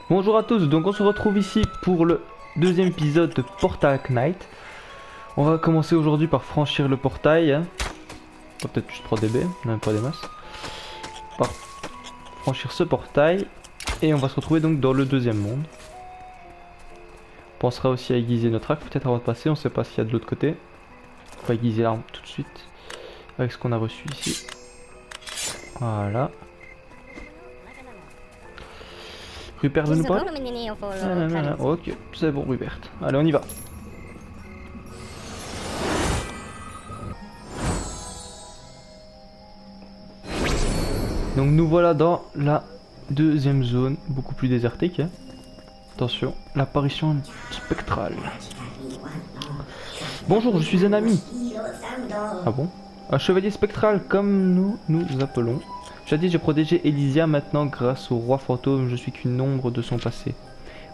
Bonjour à tous, donc on se retrouve ici pour le deuxième épisode de Portal Knight. On va commencer aujourd'hui par franchir le portail. On va peut-être juste prendre des baies, même pas des masses. Par franchir ce portail. Et on va se retrouver donc dans le deuxième monde. On pensera aussi à aiguiser notre arc peut-être avant de passer, on sait pas s'il y a de l'autre côté. On va aiguiser l'arme tout de suite. Avec ce qu'on a reçu ici. Voilà. Rupert veut nous parler? Ok, c'est bon Rupert. Allez, on y va. Donc nous voilà dans la deuxième zone, beaucoup plus désertique. Hein. Attention, l'apparition spectrale. Bonjour, je suis un ami. Ah bon? Un chevalier spectral comme nous appelons. Jadis j'ai protégé Elysia, maintenant grâce au roi fantôme, je suis qu'une ombre de son passé.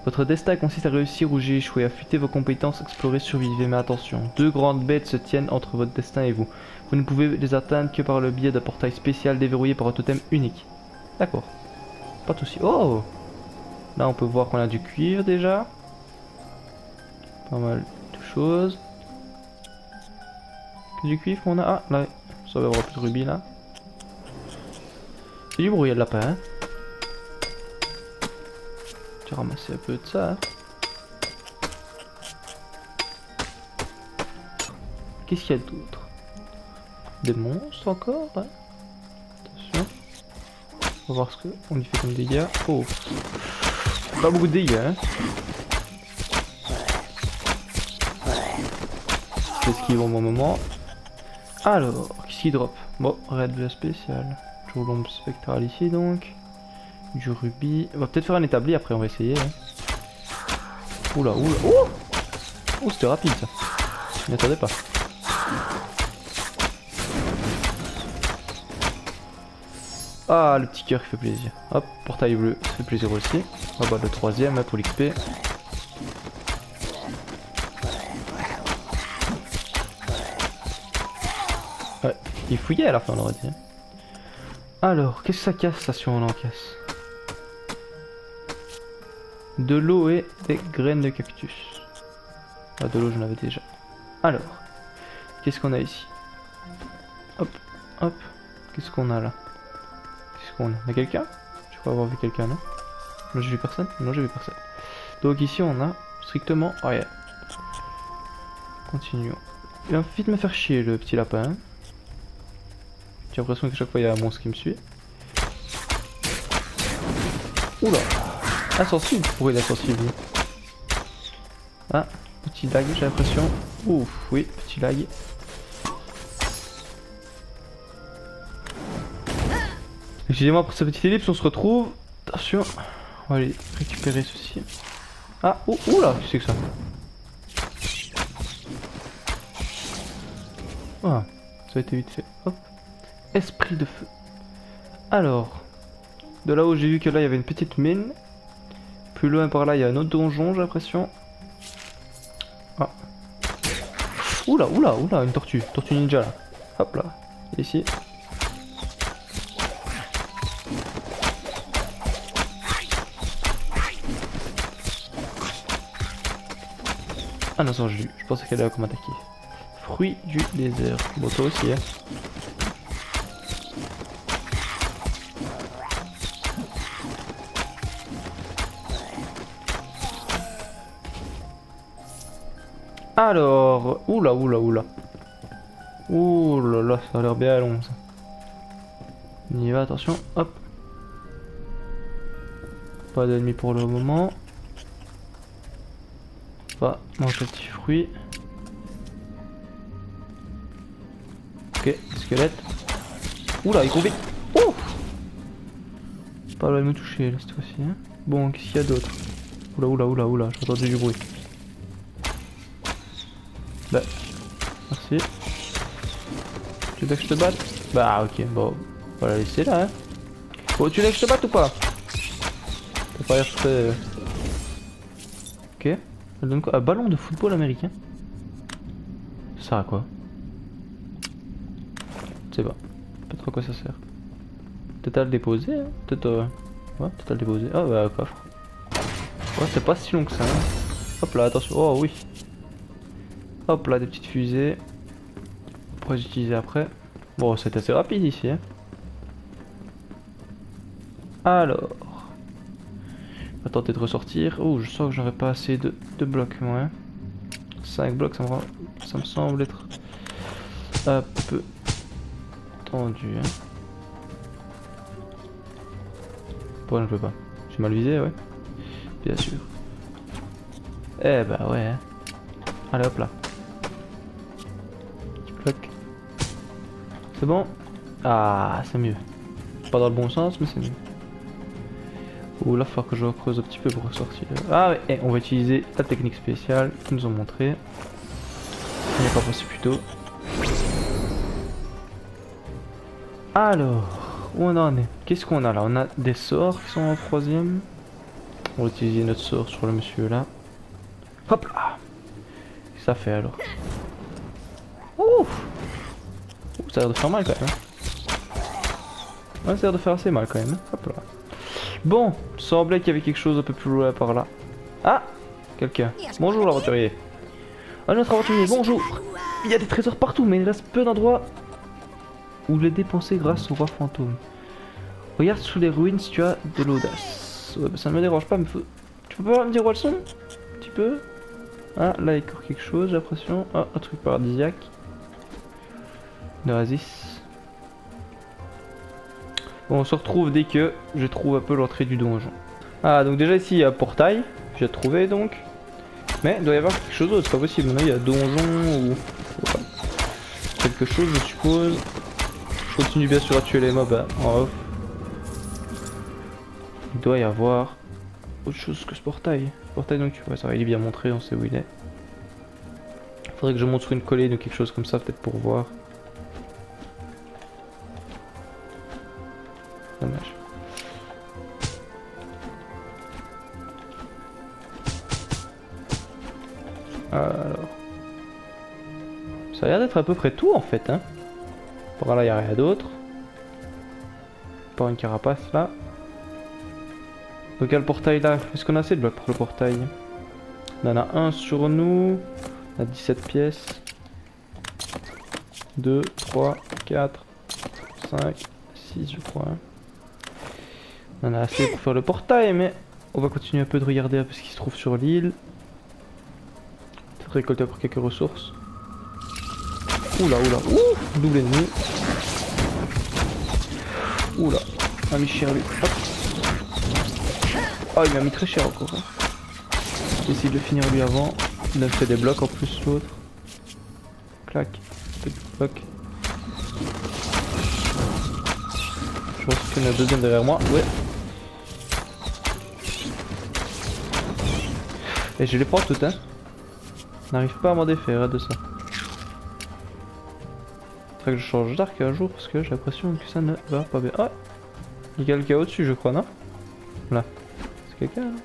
Votre destin consiste à réussir où j'ai échoué, affûter vos compétences, explorer, survivre, mais attention, deux grandes bêtes se tiennent entre votre destin et vous. Vous ne pouvez les atteindre que par le biais d'un portail spécial déverrouillé par un totem unique. D'accord. Pas de soucis. Oh! Là on peut voir qu'on a du cuivre déjà. Pas mal de choses. Du cuivre qu'on a. Ah là, ça va avoir plus de rubis là. C'est du bruit, il y a de lapin. Hein. J'ai ramassé un peu de ça. Hein. Qu'est-ce qu'il y a d'autre? Des monstres encore, hein. Attention. On va voir ce qu'on lui fait comme dégâts. Oh. Pas beaucoup de dégâts, hein. J'esquive au bon moment. Alors, qu'est-ce qu'il drop? Bon, raid de spécial. Toujours l'ombre spectrale ici donc. Du rubis. On va peut-être faire un établi après, on va essayer. Hein. Oula, oula. Oh! Oh, c'était rapide ça. Je m'y attendais pas. Ah, le petit cœur qui fait plaisir. Hop, portail bleu, ça fait plaisir aussi. Ah bah le troisième hein, pour l'XP. Ouais, il fouillait à la fin on aurait dit. Alors, qu'est-ce que ça casse ça si on en casse? De l'eau et des graines de cactus. Ah, de l'eau j'en avais déjà. Alors, qu'est-ce qu'on a ici? Hop, hop, qu'est-ce qu'on a là? Qu'est-ce qu'on a? On a quelqu'un? Je crois avoir vu quelqu'un, non? Non, j'ai vu personne? Non, j'ai vu personne. Donc ici, on a strictement rien. Continuons. Il va vite me faire chier, le petit lapin. Hein. J'ai l'impression que chaque fois, il y a un monstre qui me suit. Oula! Insensible? Pourquoi il est insensible? Ah, petit lag, j'ai l'impression. Ouf, oui, petit lag. Excusez-moi pour cette petite ellipse, on se retrouve. Attention, on va aller récupérer ceci. Ah, oh, oula, qu'est-ce que c'est que ça? Ah, ça a été vite fait. Hop. Esprit de feu. Alors, de là où j'ai vu que là il y avait une petite mine. Plus loin par là il y a un autre donjon, j'ai l'impression. Ah. Oula, oula, oula, une tortue. Tortue ninja là. Hop là. Ici. Ah non, je pensais qu'elle allait comme attaquer. Fruit du désert. Bon, toi aussi, hein. Alors, oula, oula, oula. Oula, là, ça a l'air bien long ça. On y va, attention, hop. Pas d'ennemis pour le moment. On va manger le petit fruit. Ok, squelette. Oula, il court vite. Oh! Pas loin de me toucher là cette fois-ci. Hein. Bon, qu'est-ce qu'il y a d'autre? Oula, oula, oula, oula, j'ai entendu du bruit. Bah, merci. Tu veux que je te batte? Bah, ok, bon, on va la laisser là. Hein. Bon, tu veux que je te batte ou pas? T'as pas l'air très. Ok. Elle donne quoi? Un ballon de football américain? Ça sert à quoi? Je sais pas. Pas trop à quoi ça sert. Peut-être à le déposer, hein. Peut-être ouais, peut-être à le déposer. Ah bah coffre. Oh, c'est pas si long que ça. Hein. Hop là, attention. Oh oui. Hop là, des petites fusées. On pourrait les utiliser après. Bon, c'est assez rapide ici. Hein. Alors. On va tenter de ressortir. Oh, je sens que j'aurais pas assez de blocs, moi. Hein. 5 blocs, ça me semble être un peu tendu. Hein. Pourquoi je peux pas? J'ai mal visé, ouais. Bien sûr. Eh bah ouais. Hein. Allez hop là. Bloc. C'est bon? Ah, c'est mieux. Pas dans le bon sens, mais c'est mieux. Ouh là, il va falloir que je creuse un petit peu pour ressortir. Ah ouais, et on va utiliser la technique spéciale qu'ils nous ont montré. On n'y est pas passé plus tôt. Alors, où on en est? Qu'est-ce qu'on a là? On a des sorts qui sont en troisième. On va utiliser notre sort sur le monsieur là. Hop là! Qu'est-ce que ça fait alors? Ouh! Ça a l'air de faire mal quand même. Ouais, ça a l'air de faire assez mal quand même. Hop là. Bon, il semblait qu'il y avait quelque chose un peu plus loin par là. Ah! Quelqu'un. Bonjour l'aventurier. Ah, notre aventurier, bonjour! Il y a des trésors partout, mais il reste peu d'endroits où les dépenser grâce au roi fantôme. Regarde sous les ruines si tu as de l'audace. Ouais, bah, ça ne me dérange pas, mais faut... Tu peux pas me dire où elles sont? Un petit peu? Ah, là il y a encore quelque chose, j'ai l'impression. Ah, un truc paradisiaque. Une oasis. Bon, on se retrouve dès que je trouve un peu l'entrée du donjon. Ah, donc déjà ici il y a un portail. J'ai trouvé donc. Mais il doit y avoir quelque chose d'autre, c'est pas possible. Maintenant il y a donjon ou... Ouais. Quelque chose je suppose. Je continue bien sûr à tuer les mobs en off. Il doit y avoir autre chose que ce portail. Ce portail donc, ouais, ça va, il est bien montré, on sait où il est. Faudrait que je monte sur une colline ou quelque chose comme ça peut-être pour voir. Dommage. Alors. Ça a l'air d'être à peu près tout en fait. Hein. Par là, il n'y a rien d'autre. Pas une carapace là. Donc, il y a le portail là. Est-ce qu'on a assez de blocs pour le portail? On en a un sur nous. On a 17 pièces. 2, 3, 4, 5, 6 je crois. On en a assez pour faire le portail, mais on va continuer un peu de regarder un peu ce qui se trouve sur l'île. Peut-être récolter encore quelques ressources. Oula, oula, ouh, double ennemi. Oula, un mis cher lui. Hop. Oh, il m'a mis très cher encore. Hein. J'essaie de le finir lui avant. Il a fait des blocs en plus l'autre. Clac, petit bloc. Je pense qu'il y en a un deuxième derrière moi. Ouais. Et je les prends toutes, hein. On n'arrive pas à m'en défaire de ça. Faudrait que je change d'arc un jour parce que j'ai l'impression que ça ne va pas bien. Ah, il y a quelqu'un au-dessus, je crois, non? Là. C'est quelqu'un là?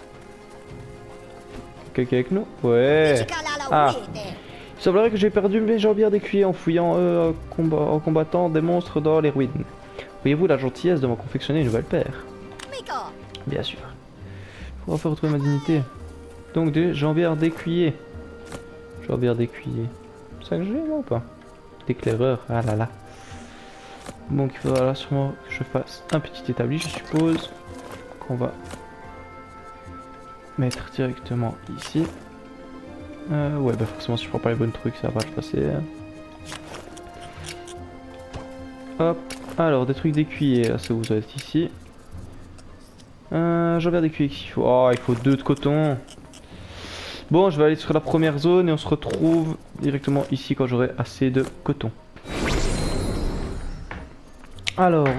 Quelqu'un avec nous? Ouais. Ah. Il semblerait que j'ai perdu mes jambières d'écuyer en fouillant en combattant des monstres dans les ruines. Pourriez-vous la gentillesse de m'en confectionner une nouvelle paire? Bien sûr. On va faire retrouver ma dignité. Donc des jambières d'écuyer. Jambières d'écuyer. C'est ça que j'ai ou pas? D'éclaireur, ah là là. Donc il faudra là sûrement que je fasse un petit établi, je suppose. Qu'on va mettre directement ici. Ouais, bah forcément si je prends pas les bons trucs, ça va pas se passer. Hop, alors des trucs d'écuyer, là ça vous doit être ici. Jambières d'écuyer qu'il faut. Oh, il faut 2 de coton. Bon, je vais aller sur la première zone et on se retrouve directement ici quand j'aurai assez de coton. Alors,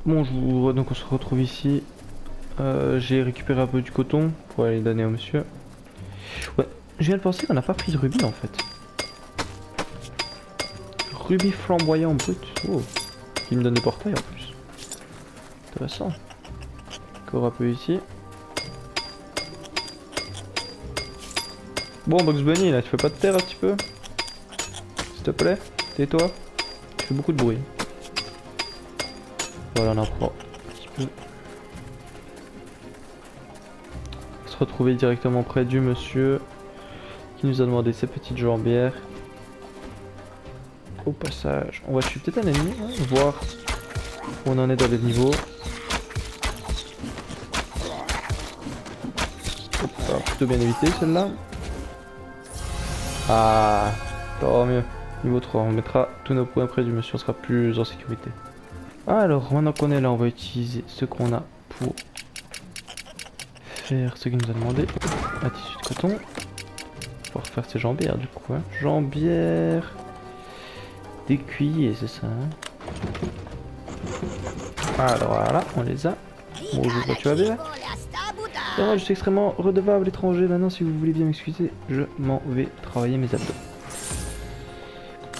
bonjour, donc on se retrouve ici. J'ai récupéré un peu du coton pour aller donner au monsieur. Ouais, je viens de penser qu'on n'a pas pris de rubis en fait. Rubis flamboyant brut. Oh, qui me donne des portails en plus. Intéressant. Encore un peu ici. Bon, Box Bunny, là, tu fais pas de terre un petit peu? S'il te plaît? Tais-toi. Tu fais beaucoup de bruit. Voilà, on en prend un petit peu. On se retrouver directement près du monsieur qui nous a demandé ses petites jambières. Au passage, on va tuer peut-être un ennemi, hein, voir où on en est dans les niveaux. Hop, ça va plutôt bien éviter celle-là. Ah, tant mieux. Niveau 3, on mettra tous nos points près du monsieur, on sera plus en sécurité. Alors, maintenant qu'on est là, on va utiliser ce qu'on a pour faire ce qu'il nous a demandé. Un tissu de coton. Pour faire ses jambières du coup. Hein. Jambières d'écuyer, c'est ça. Hein. Alors voilà, on les a. Bonjour, tu vas bien? Et moi, je suis extrêmement redevable étranger. Maintenant, si vous voulez bien m'excuser, je m'en vais travailler mes abdos.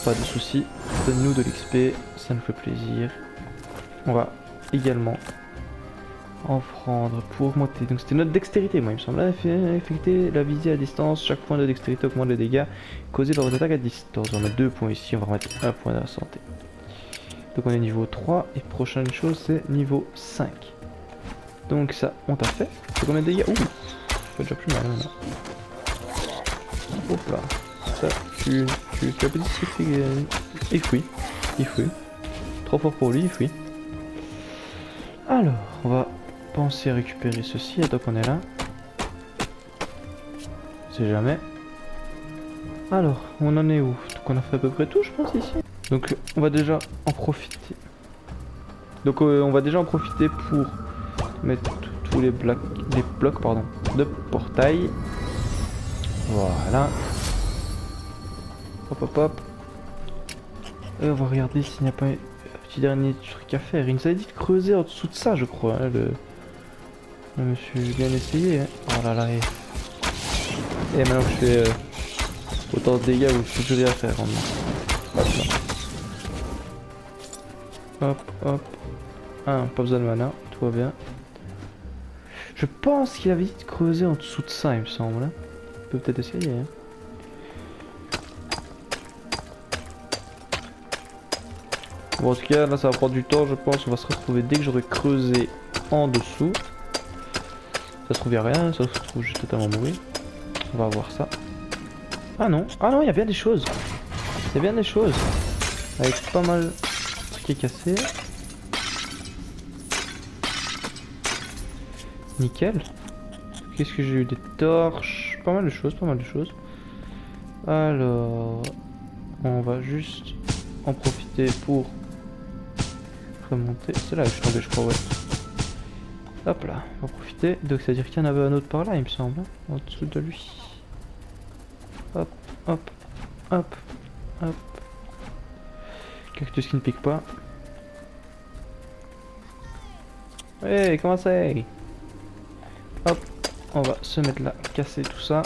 Pas de soucis, donne-nous de l'XP, ça nous fait plaisir. On va également en prendre pour augmenter. Donc c'était notre dextérité, moi il me semble. Affecter la visée à distance. Chaque point de dextérité augmente les dégâts causés par votre attaque à distance. On va mettre 2 points ici, on va remettre 1 point de la santé. Donc on est niveau 3 et prochaine chose c'est niveau 5. Donc ça on t'a fait. C'est combien de dégâts? Ouh, ça fait déjà plus mal maintenant. Hop là. Ça, tu as petit stick et fouille. Il fouille. Trop fort pour lui, il fouille. Alors, on va penser à récupérer ceci, donc on est là. C'est jamais. Alors, on en est où? Donc on a fait à peu près tout, je pense, ici. Donc on va déjà en profiter. Donc on va déjà en profiter pour mettre tous les blocs de portail. Voilà. Hop hop hop. Et on va regarder s'il n'y a pas un petit dernier truc à faire. Il nous avait dit de creuser en dessous de ça, je crois. Hein, le monsieur, j'ai bien essayé. Hein. Oh là là. Et maintenant que je fais autant de dégâts, vous ne plus rien à faire. Hop là. Hop hop. Ah, pas besoin de mana, tout va bien. Je pense qu'il avait dit de creuser en dessous de ça, il me semble. Hein. On peut peut-être essayer. Hein. Bon, en tout cas, là ça va prendre du temps, je pense. On va se retrouver dès que j'aurai creusé en dessous. Ça se trouve, il n'y a rien, ça se trouve, j'ai totalement mourir. On va voir ça. Ah non, il y a bien des choses. Il y a bien des choses. Avec pas mal de trucs qui est cassé. Nickel. Qu'est-ce que j'ai eu? Des torches. Pas mal de choses, pas mal de choses. Alors, on va juste en profiter pour remonter. C'est là que je suis tombé, je crois, ouais. Hop là, on va profiter. Donc, c'est-à-dire qu'il y en avait un autre par là, il me semble. Hein, en dessous de lui. Hop, hop, hop, hop. Cactus qui ne pique pas. Hey, comment ça? Hop, on va se mettre là, casser tout ça.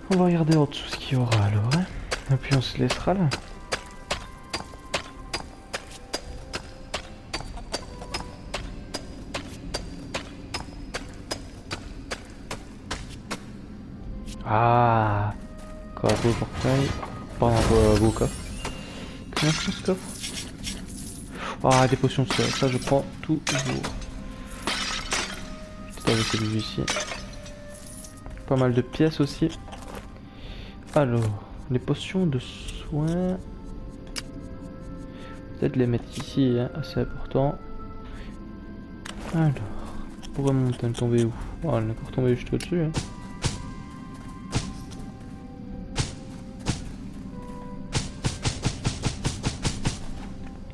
On va regarder en dessous ce qu'il y aura alors. Hein. Et puis on se laissera là. Ah, encore un beau portail. Pardon, un beau coffre. Comment c'est ce coffre? Ah, des potions de ça je prends toujours. Peut-être avec celui-ci. Pas mal de pièces aussi. Alors, les potions de soins. Peut-être les mettre ici, hein, assez important. Alors, pourquoi mon montagne tomber où? Oh, elle est encore tombée juste au-dessus. Hein.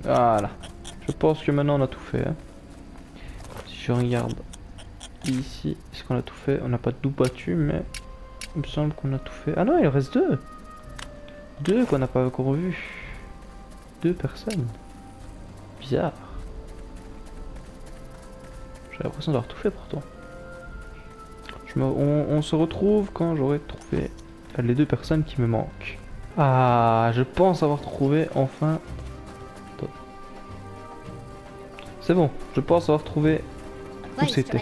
Voilà. Je pense que maintenant on a tout fait. Hein. Si je regarde ici, est-ce qu'on a tout fait? On n'a pas tout battu, mais il me semble qu'on a tout fait. Ah non, il reste deux. Deux qu'on n'a pas encore vu. Deux personnes. Bizarre. J'ai l'impression d'avoir tout fait pourtant. On se retrouve quand j'aurai trouvé les deux personnes qui me manquent. Ah, je pense avoir trouvé enfin. C'est bon, je pense avoir trouvé où c'était.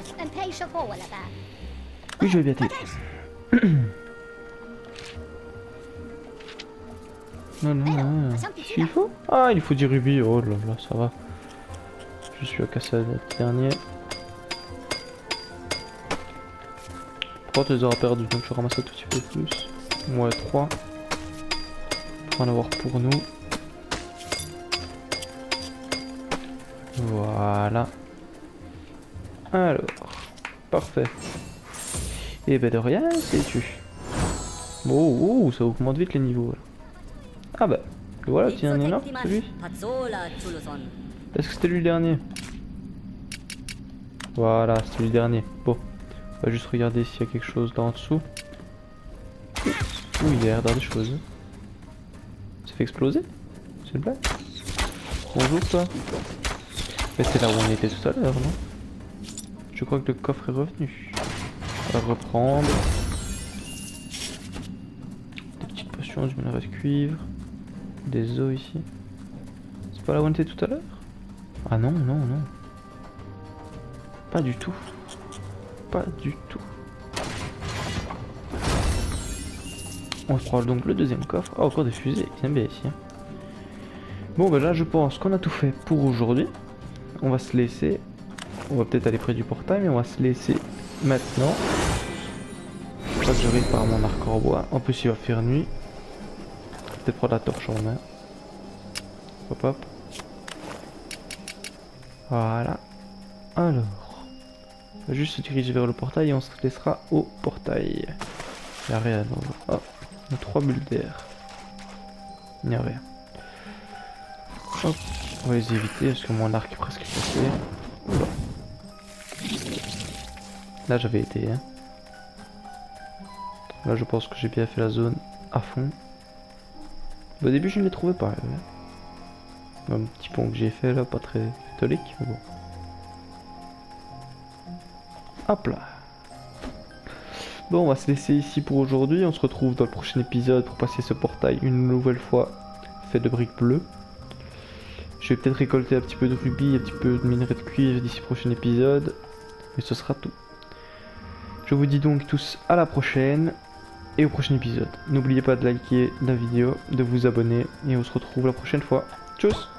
Oui, je vais bien t'aider. Non, non, non. Qu'est-ce qu'il faut? Ah, il faut du rubis. Oh là là, ça va. Je suis à casser le dernier. 3 tu les auras perdus, donc je ramasse un tout petit peu plus. Ouais, 3. Pour en avoir pour nous. Voilà. Alors, parfait. Et ben de rien, c'est tu. Oh, ça augmente vite les niveaux. Là. Ah bah, voilà, tiens, un énorme, celui. Est-ce que c'était lui le dernier? Voilà, c'était lui le dernier. Bon, on va juste regarder s'il y a quelque chose là en dessous. Ouh, il y a l'air d'avoir des choses. Ça fait exploser? C'est une blague? Bonjour toi. Mais c'est là où on était tout à l'heure, non? Je crois que le coffre est revenu. On va reprendre. Des petites potions, du minerai de cuivre. Des os ici. C'est pas là où on était tout à l'heure? Ah non, non, non. Pas du tout. Pas du tout. On se prend donc le deuxième coffre. Oh, encore des fusées. Ils aiment bien ici. Hein. Bon, ben là, je pense qu'on a tout fait pour aujourd'hui. On va se laisser. On va peut-être aller près du portail, mais on va se laisser maintenant. Je crois que je répare mon arc en bois. En plus, il va faire nuit. Peut-être prendre la torche en main. Hop hop. Voilà. Alors. On va juste se diriger vers le portail et on se laissera au portail. Il n'y a rien. Oh, on a 3 bulles d'air. Il n'y a rien. Hop. On va les éviter parce que mon arc est presque cassé. Oula. Là j'avais été. Hein. Là je pense que j'ai bien fait la zone à fond. Au début je ne les trouvais pas. Un petit pont que j'ai fait là, pas très catholique, mais bon. Hop là. Bon, on va se laisser ici pour aujourd'hui. On se retrouve dans le prochain épisode pour passer ce portail une nouvelle fois fait de briques bleues. Je vais peut-être récolter un petit peu de rubis, un petit peu de minerai de cuivre d'ici le prochain épisode. Mais ce sera tout. Je vous dis donc tous à la prochaine et au prochain épisode. N'oubliez pas de liker la vidéo, de vous abonner et on se retrouve la prochaine fois. Tchuss!